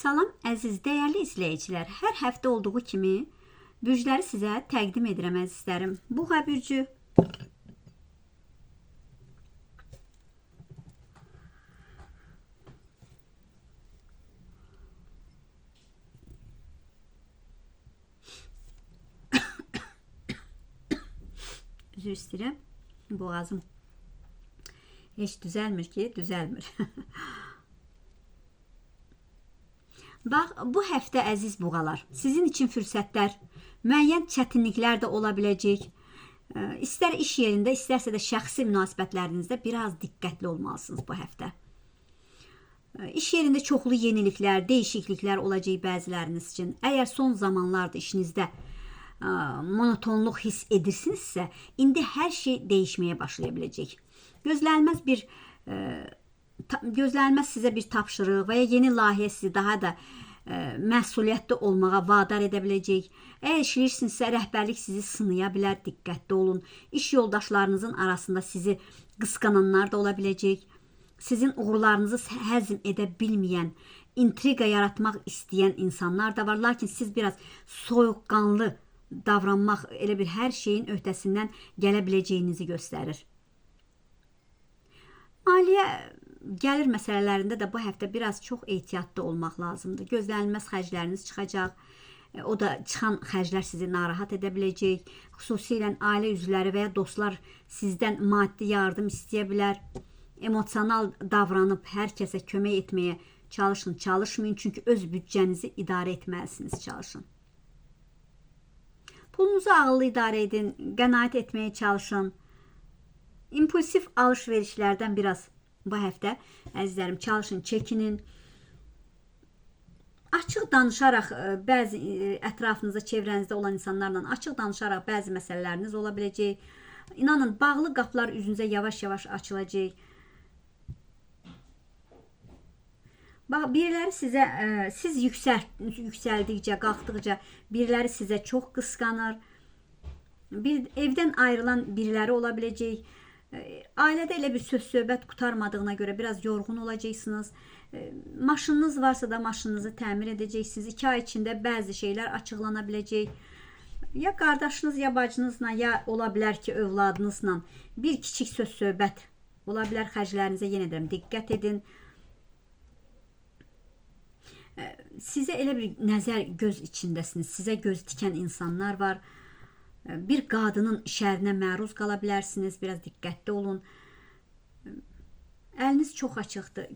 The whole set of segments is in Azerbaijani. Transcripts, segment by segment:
Salam əziz, dəyərli izləyicilər. Hər həftə olduğu kimi bürcləri sizə təqdim edirəm əzizlərim. Buğa bürcü. Üzr istəyirəm. Boğazım heç düzəlmir ki, düzəlmir. Bax, bu həftə əziz buğalar, sizin üçün fürsətlər, müəyyən çətinliklər də ola biləcək. İstər iş yerində, istərsə də şəxsi münasibətlərinizdə biraz diqqətli olmalısınız bu həftə. İş yerində çoxlu yeniliklər, dəyişikliklər olacaq bəziləriniz üçün. Əgər son zamanlarda işinizdə monotonluq hiss edirsinizsə, indi hər şey dəyişməyə başlaya biləcək. Gözlənilməz sizə bir tapşırıq və ya yeni layihə sizi daha da məsuliyyətli olmağa vadar edə biləcək. Əgər işləyirsinizsə, rəhbərlik sizi sınaya bilər, diqqətli olun. İş yoldaşlarınızın arasında sizi qısqananlar da ola biləcək. Sizin uğurlarınızı həzm edə bilməyən, intriqa yaratmaq istəyən insanlar da var. Lakin siz biraz soyuqqanlı davranmaq, elə bir hər şeyin öhdəsindən gələ biləcəyinizi göstərir. Maliyyə gəlir məsələlərində də bu həftə biraz çox ehtiyatlı olmaq lazımdır. Gözlənilməz xərcləriniz çıxacaq. O da çıxan xərclər sizi narahat edə biləcək. Xüsusilə ailə üzvləri və ya dostlar sizdən maddi yardım istəyə bilər. Emosional davranıb hər kəsə kömək etməyə çalışın, çalışmayın. Çünki öz büdcənizi idarə etməlisiniz, çalışın. Pulunuzu ağıllı idarə edin, qənaət etməyə çalışın. İmpulsif alış-verişlərdən biraz bu həftə əzizlərim çalışın, çəkinin. Açıq danışaraq bəzi ətrafınızda, çevrənizdə olan insanlarla açıq danışaraq bəzi məsələləriniz ola biləcək. İnanın, bağlı qapılar üzünüzə yavaş-yavaş açılacaq. Bax, biriləri sizə, siz yüksəldikcə, qalxdıqca biriləri sizə çox qısqanır. Evdən ayrılan biriləri ola biləcək. Ailədə elə bir söz-söhbət qutarmadığına görə biraz yorğun olacaqsınız. Maşınınız varsa da maşınınızı təmir edəcəksiniz. 2 ay içində bəzi şeylər açıqlana biləcək. Ya qardaşınız, ya bacınızla, ya ola bilər ki, övladınızla bir kiçik söz-söhbət ola bilər. Xərclərinizə yenə deyirəm, diqqət edin. Sizə elə bir nəzər göz içindəsiniz. Sizə göz tikən insanlar var. Bir qadının şərinə məruz qala bilərsiniz. Biraz diqqətli olun. Əliniz çox açıqdır.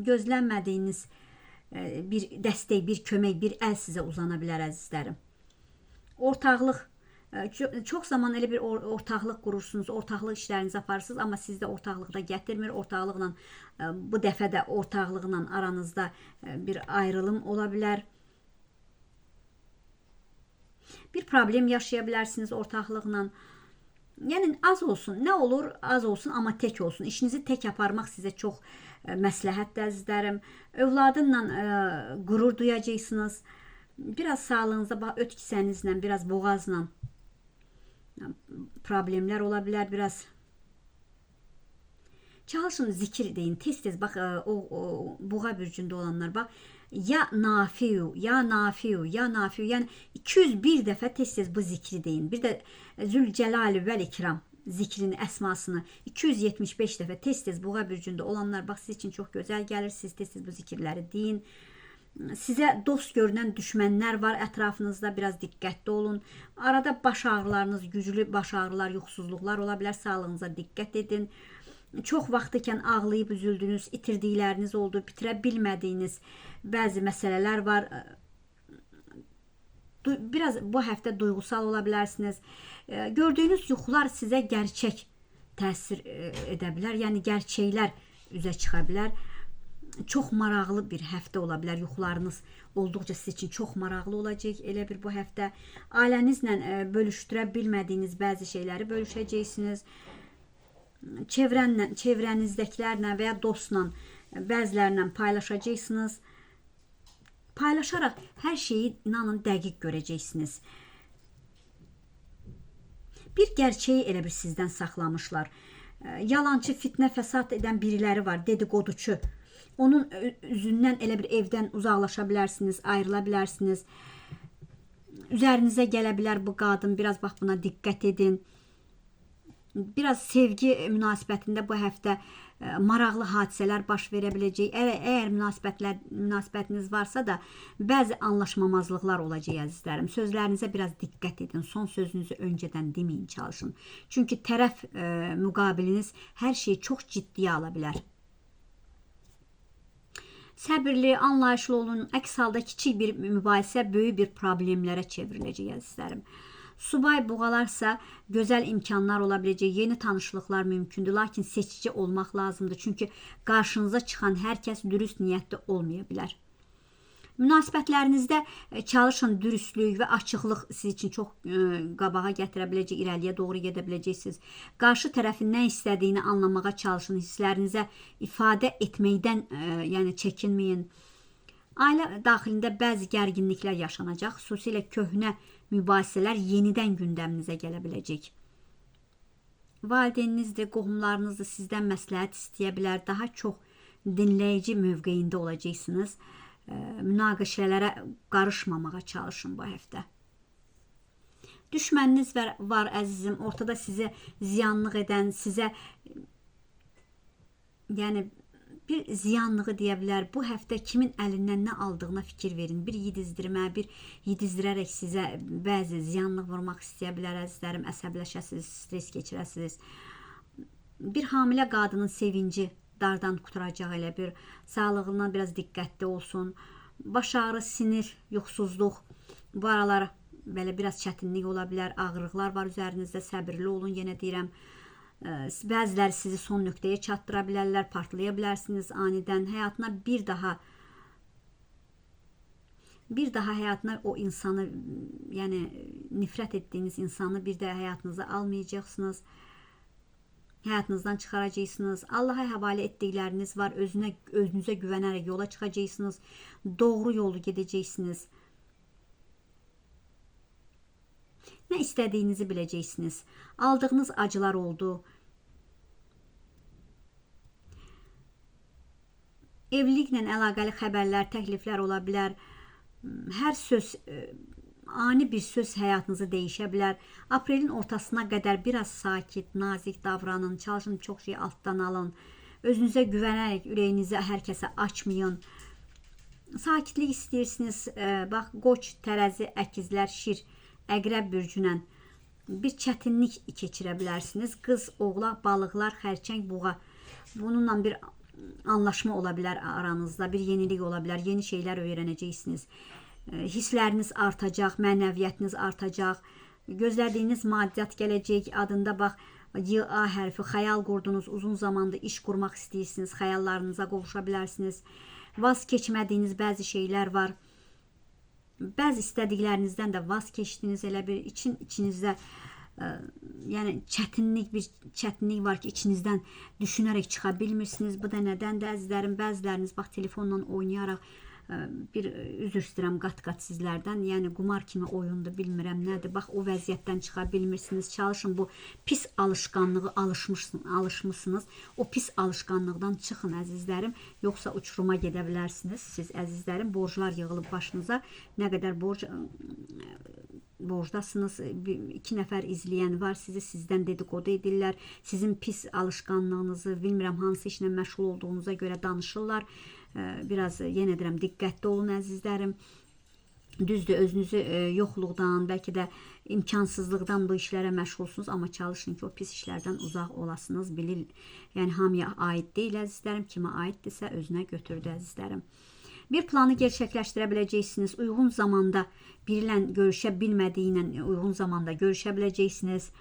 Gözlənmədiyiniz bir dəstək, bir kömək, bir əl sizə uzana bilər əzizlərim. Ortaqlıq. Çox zaman elə bir ortaqlıq qurursunuz. Ortaqlıq işlərinizi aparırsınız. Amma sizdə ortaqlıqda gətirmir. Ortaqlıqla, bu dəfə də ortaqlıqla aranızda bir ayrılım ola bilər. Bir problem yaşaya bilərsiniz ortaqlıqla. Yəni az olsun, nə olur az olsun, amma tək olsun. İşinizi tək aparmaq sizə çox məsləhətdir əzizlərim. Övladınla qürur duyacaqsınız. Biraz sağlığınızda, öt kisənizlə, biraz boğazla problemlər ola bilər. Biraz çalışın, zikir deyin, tez-tez. Bax, o buğa bürcündə olanlar, bax, ya nafiu, ya nafiu, ya nafiu. Yəni 201 dəfə tez-tez bu zikri deyin. Bir də Zülcəlali vəl ikram zikrinin əsmasını 275 dəfə tez-tez buğa bürcündə olanlar, bax, siz üçün çox gözəl gəlir. Siz tez-tez bu zikirləri deyin. Sizə dost görünən düşmənlər var ətrafınızda, biraz diqqətli olun. Arada baş ağrılarınız, güclü baş ağrılar, yuxusuzluqlar ola bilər. Sağlığınıza diqqət edin. Çox vaxtıkən ağlayıb üzüldünüz, itirdikləriniz oldu, bitirə bilmədiyiniz bəzi məsələlər var. Biraz bu həftə duyğusal ola bilərsiniz. Gördüyünüz yuxular sizə gerçək təsir edə bilər. Yəni gerçəklər üzə çıxa bilər. Çox maraqlı bir həftə ola bilər. Yuxularınız olduqca siz üçün çox maraqlı olacaq. Elə bir bu həftə ailənizlə bölüşdürə bilmədiyiniz bəzi şeyləri bölüşəcəksiniz. Çevrənizdəkilərlə və ya dostla, bəzilərlə paylaşacaqsınız. Paylaşaraq hər şeyi, inanın, dəqiq görəcəksiniz. Bir gerçeği elə bir sizdən saxlamışlar. Yalancı, fitnə, fəsad edən biriləri var, dedikoduçu. Onun üzündən elə bir evdən uzaqlaşa bilərsiniz, ayrıla bilərsiniz. Üzərinizə gələ bilər bu qadın. Biraz bax buna diqqət edin. Biraz sevgi münasibətində bu həftə maraqlı hadisələr baş verə biləcək. Əgər münasibətiniz varsa da bəzi anlaşmamazlıqlar olacaq əzizlərim. Sözlərinizə biraz diqqət edin. Son sözünüzü öncədən deməyin, çalışın. Çünki tərəf müqabiliniz hər şeyi çox ciddiyə ala bilər. Səbirli, anlayışlı olun. Əks halda kiçik bir mübahisə böyük bir problemlərə çevriləcək əzizlərim. Subay boğalarsa gözəl imkanlar ola biləcək, yeni tanışlıqlar mümkündür, lakin seçici olmaq lazımdır. Çünki qarşınıza çıxan hər kəs dürüst niyyətli olmaya bilər. Münasibətlərinizdə çalışın, dürüstlük və açıqlıq siz üçün çox qabağa gətirə biləcək, irəliyə doğru gedə biləcəksiniz. Qarşı tərəfin nə istədiyini anlamağa çalışın, hisslərinizə ifadə etməkdən yəni çəkinməyin. Ailə daxilində bəzi gərginliklər yaşanacaq, xüsusilə köhnə mübahisələr yenidən gündəminizə gələ biləcək. Valideyninizdir, qohumlarınızdır, sizdən məsləhət istəyə bilər, daha çox dinləyici mövqeyində olacaqsınız. Münaqişələrə qarışmamağa çalışın bu həftə. Düşməniniz var əzizim, ortada sizə ziyanlıq edən, sizə yəni bir ziyanlığı deyə bilər. Bu həftə kimin əlindən nə aldığına fikir verin. Bir yedizdirərək sizə bəzi ziyanlıq vurmaq istəyə bilər əzizlərim. Əsəbləşəsiniz, stres keçirəsiniz. Bir hamilə qadının sevinci dardan qutaracaq, elə bir sağlığına biraz diqqətli olsun. Baş ağrı, sinir, yuxusuzluq, bu aralar belə biraz çətinlik ola bilər. Ağrılıqlar var üzərinizdə, səbirli olun, yenə deyirəm. Bəziləri sizi son nöqtəyə çatdıra bilərlər, partlaya bilərsiniz anidən. Həyatına bir daha həyatına o insanı, yəni nifrət etdiyiniz insanı bir də həyatınıza almayacaqsınız. Həyatınızdan çıxaracaqsınız. Allaha həvalə etdikləriniz var. Özünüzə güvənərək yola çıxacaqsınız. Doğru yolu gedəcəksiniz. Nə istədiyinizi biləcəksiniz. Aldığınız acılar oldu. Evliliklə əlaqəli xəbərlər, təkliflər ola bilər. Hər söz, ani bir söz həyatınızı dəyişə bilər. Aprelin ortasına qədər biraz sakit, nazik davranın. Çalışın, çox şey altdan alın. Özünüzə güvənərək ürəyinizi hər kəsə açmayın. Sakitlik istəyirsiniz. Bax, Qoç, Tərəzi, Əkizlər, Şir, Əqrəb bürcünə bir çətinlik keçirə bilərsiniz. Qız, oğlaq, balıqlar, xərçəng, buğa. Bununla bir anlaşma ola bilər aranızda, bir yenilik ola bilər, yeni şeylər öyrənəcəksiniz. Hissləriniz artacaq, mənəviyyətiniz artacaq, gözlədiyiniz maddiyyat gələcək. Adında bax, Y-A hərfi, xəyal qurdunuz, uzun zamandır iş qurmaq istəyirsiniz, xəyallarınıza qovuşa bilərsiniz. Vaz keçmədiyiniz bəzi şeylər var. Bəzi istədiklərinizdən də vaz keçdiniz, elə bir içinizdə yəni çətinlik var ki, içinizdən düşünərək çıxa bilmirsiniz. Bu da nədəndir əzizlərim? Bəziləriniz bax, telefonla oynayaraq bir üzr istəyirəm qat-qat sizlərdən. Yəni qumar kimi oyundur, bilmirəm nədir. Bax, o vəziyyətdən çıxa bilmirsiniz. Çalışın, bu pis alışqanlığı alışmışsınız. O pis alışqanlıqdan çıxın əzizlərim. Yoxsa uçuruma gedə bilərsiniz siz əzizlərim. Borclar yığılıb başınıza. Nə qədər borcdasınız. 2 nəfər izləyən var. Sizi sizdən dedikodu edirlər. Sizin pis alışqanlığınızı, bilmirəm hansı işlə məşğul olduğunuza görə danışırlar. Biraz yenə deyirəm, diqqətli olun əzizlərim. Düzdür, özünüzü yoxluqdan, bəlkə də imkansızlıqdan bu işlərə məşğulsunuz, amma çalışın ki, o pis işlərdən uzaq olasınız. Bilin, yəni hamıya aid deyil əzizlərim. Kimə aiddirsə özünə götürdü əzizlərim. Bir planı gerçəkləşdirə biləcəksiniz. Uyğun zamanda birilə görüşə bilmədiyinə uyğun zamanda görüşə biləcəksiniz.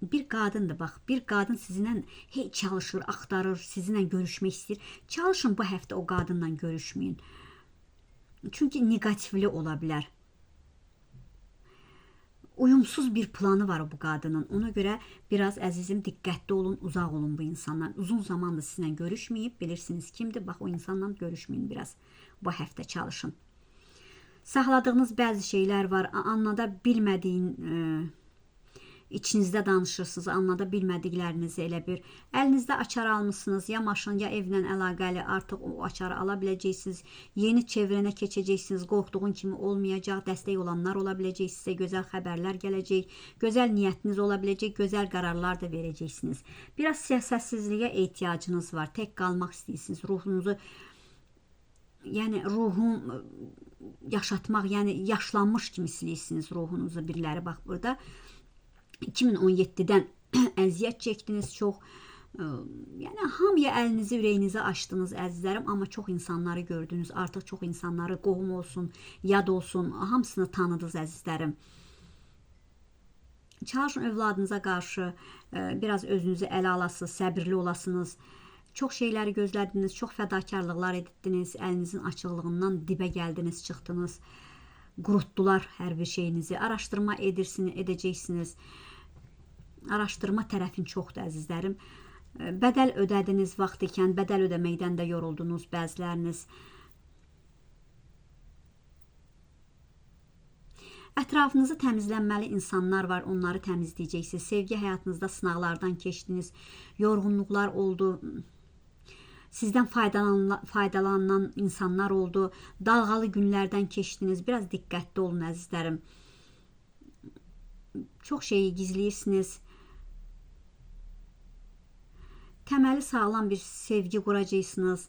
Bir qadındır, bax, bir qadın sizinlə hey çalışır, axtarır, sizinlə görüşmək istəyir. Çalışın, bu həftə o qadınla görüşməyin. Çünki negativli ola bilər. Uyumsuz bir planı var bu qadının. Ona görə biraz əzizim diqqətli olun, uzaq olun bu insandan. Uzun zamandır sizinlə görüşməyib, bilirsiniz kimdir? Bax, o insanla görüşməyin biraz. Bu həftə çalışın. Saxladığınız bəzi şeylər var, anlada bilmədiyin içinizdə danışırsınız, anlada bilmədiklərinizi elə bir. Əlinizdə açar almışsınız, ya maşın, ya evlə əlaqəli, artıq o açarı ala biləcəksiniz. Yeni çevrənə keçəcəksiniz, qorxduğun kimi olmayacaq, dəstək olanlar ola biləcək, sizə gözəl xəbərlər gələcək, gözəl niyyətiniz ola biləcək, gözəl qərarlar da verəcəksiniz. Biraz səssizliyə ehtiyacınız var, tək qalmaq istəyirsiniz, ruhunuzu, yəni ruhun yaşatmaq, yəni yaşlanmış kimi istəyirsiniz ruhunuzu. Biriləri bax burada 2017-dən əziyyət çəkdiniz çox. Yəni hamıya əlinizi, ürəyinizi açdınız əzizlərim, amma çox insanları gördünüz. Artıq çox insanları, qohum olsun, yad olsun, hamısını tanıdınız əzizlərim. Çalışın övladınıza qarşı biraz özünüzü ələ alasınız, səbirli olasınız. Çox şeyləri gözlədiniz, çox fədakarlıqlar etdiniz, əlinizin açıqlığından dibə gəldiniz, çıxdınız. Qurutdular hər bir şeyinizi. Araşdırma edəcəksiniz. Araşdırma tərəfin çoxdur əzizlərim. Bədəl ödədiniz vaxt ikən, bədəl ödəməkdən də yoruldunuz bəziləriniz. Ətrafınızı təmizlənməli insanlar var, onları təmizləyəcəksiniz. Sevgi həyatınızda sınaqlardan keçdiniz, yorğunluqlar oldu. Sizdən faydalanan insanlar oldu. Dalğalı günlərdən keçdiniz. Biraz diqqətli olun əzizlərim. Çox şeyi gizləyirsiniz. Təməli sağlam bir sevgi quracaqsınız.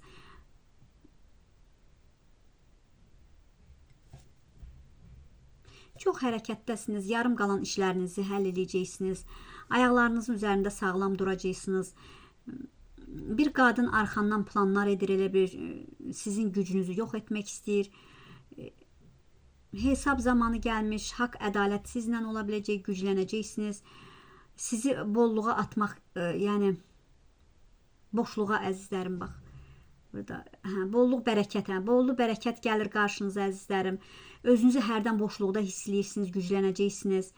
Çox hərəkətdəsiniz. Yarım qalan işlərinizi həll edəcəksiniz. Ayaqlarınızın üzərində sağlam duracaqsınız. Bir qadın arxandan planlar edir, elə bir sizin gücünüzü yox etmək istəyir. Hesab zamanı gəlmiş, haqq, ədalət sizlə ola biləcək, güclənəcəksiniz. Sizi bolluğa atmaq, yəni boşluğa əzizlərim, bax. Burada bolluq, bərəkət, bolluq, bərəkət gəlir qarşınıza əzizlərim. Özünüzü hərdən boşluqda hiss edirsiniz, güclənəcəksiniz.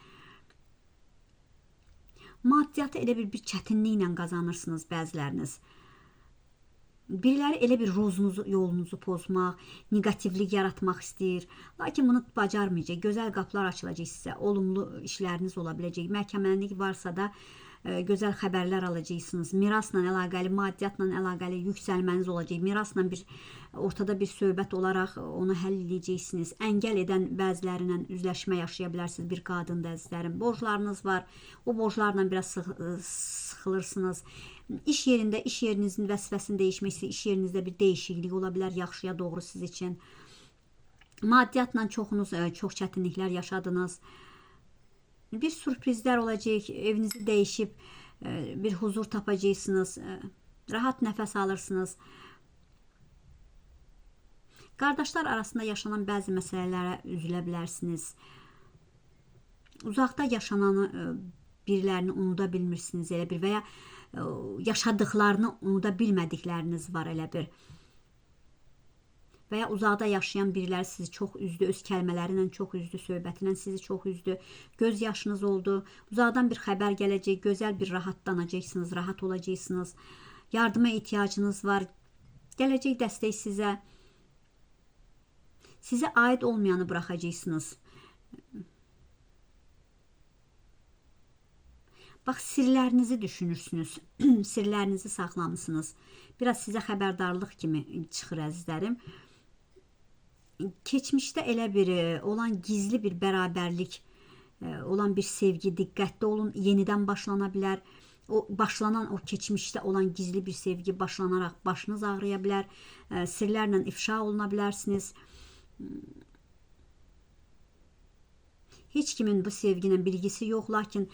Maddiyyatı elə bir çətinliklə qazanırsınız bəziləriniz. Biriləri elə bir yolunuzu pozmaq, negativlik yaratmaq istəyir. Lakin bunu bacarmayacaq. Gözəl qapılar açılacaq sizə. Olumlu işləriniz ola biləcək. Məhkəməlik varsa da gözəl xəbərlər alacaqsınız. Mirasla əlaqəli, maddiyyatla əlaqəli yüksəlməniz olacaq. Mirasla ortada bir söhbət olaraq onu həll edəcəksiniz. Əngəl edən bəzilərindən üzləşmə yaşaya bilərsiniz bir qadında əzizlərim. Borclarınız var. O borclarla biraz sıxılırsınız. İş yerində, iş yerinizin vəzifəsinin dəyişməsi, iş yerinizdə bir dəyişiklik ola bilər yaxşıya doğru siz üçün. Maddiyyatla çoxunuz çox çətinliklər yaşadınız. Bir sürprizlər olacaq, evinizi dəyişib bir huzur tapacaqsınız, rahat nəfəs alırsınız. Qardaşlar arasında yaşanan bəzi məsələlərə üzülə bilərsiniz. Uzaqda yaşananı birilərini unuda bilmirsiniz elə bir və ya yaşadıqlarını unuda bilmədikləriniz var elə bir. Və ya uzaqda yaşayan biriləri sizi çox üzdü, öz kəlmələri ilə çox üzdü, söhbəti ilə sizi çox üzdü, göz yaşınız oldu, uzaqdan bir xəbər gələcək, gözəl bir rahatlanacaqsınız, rahat olacaqsınız, yardıma ehtiyacınız var, gələcək dəstək sizə aid olmayanı buraxacaqsınız. Bax, sirlərinizi düşünürsünüz, sirlərinizi saxlamısınız. Biraz sizə xəbərdarlıq kimi çıxır əzizlərim. Keçmişdə elə bir olan gizli bir bərabərlik, olan bir sevgi, diqqətli olun, yenidən başlana bilər. O başlanan, o keçmişdə olan gizli bir sevgi başlanaraq başınız ağrıya bilər, sirlərlə ifşa oluna bilərsiniz. Heç kimin bu sevginin bilgisi yox, lakin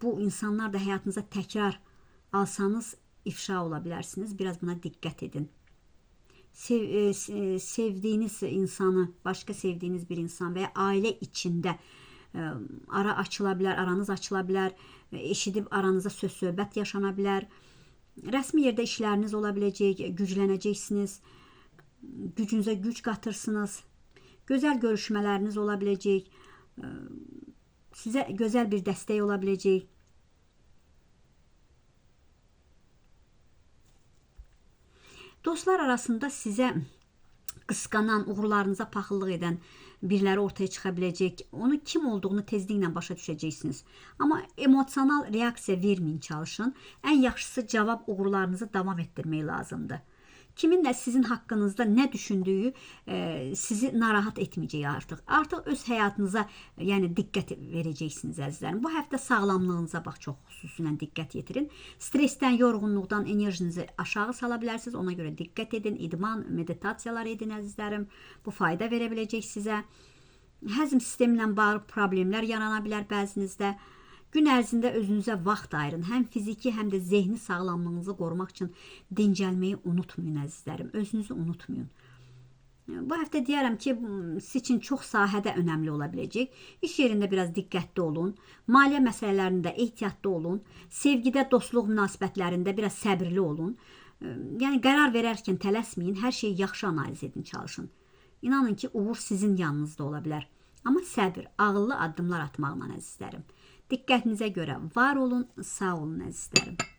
bu insanlar da həyatınıza təkrar alsanız ifşa ola bilərsiniz. Biraz buna diqqət edin. Sevdiyiniz insanı, başqa sevdiyiniz bir insan və ya ailə içində ara açıla bilər, aranız açıla bilər, eşidib aranızda söz-söhbət yaşana bilər. Rəsmi yerdə işləriniz ola biləcək, güclənəcəksiniz, gücünüzə güc qatırsınız, gözəl görüşmələriniz ola biləcək, sizə gözəl bir dəstək ola biləcək. Dostlar arasında sizə qısqanan, uğurlarınıza paxıllıq edən biriləri ortaya çıxa biləcək. Onun kim olduğunu tezliklə başa düşəcəksiniz. Amma emosional reaksiya verməyin, çalışın. Ən yaxşısı cavab uğurlarınızı davam etdirmək lazımdır. Kimin də sizin haqqınızda nə düşündüyü sizi narahat etməyəcək artıq. Artıq öz həyatınıza diqqət verəcəksiniz əzizlərim. Bu həftə sağlamlığınıza çox xüsusilə diqqət yetirin. Stressdən, yorğunluqdan enerjinizi aşağı sala bilərsiniz. Ona görə diqqət edin. İdman, meditasiyalar edin əzizlərim. Bu fayda verə biləcək sizə. Həzm sistemi ilə bağlı problemlər yarana bilər bəzinizdə. Gün ərzində özünüzə vaxt ayırın. Həm fiziki, həm də zehni sağlamlığınızı qorumaq üçün dincəlməyi unutmayın əzizlərim. Özünüzü unutmayın. Bu həftə deyərəm ki, siz üçün çox sahədə önəmli ola biləcək. İş yerində biraz diqqətli olun. Maliyyə məsələlərində ehtiyatlı olun. Sevgidə, dostluq münasibətlərində biraz səbirli olun. Yəni qərar verərkən tələsməyin. Hər şeyi yaxşı analiz edin, çalışın. İnanın ki, uğur sizin yanınızda ola bilər. Amma səbir, ağıllı addımlar atmaqla əzizlərim. Diqqətinizə görə var olun, sağ olun əzizlərim.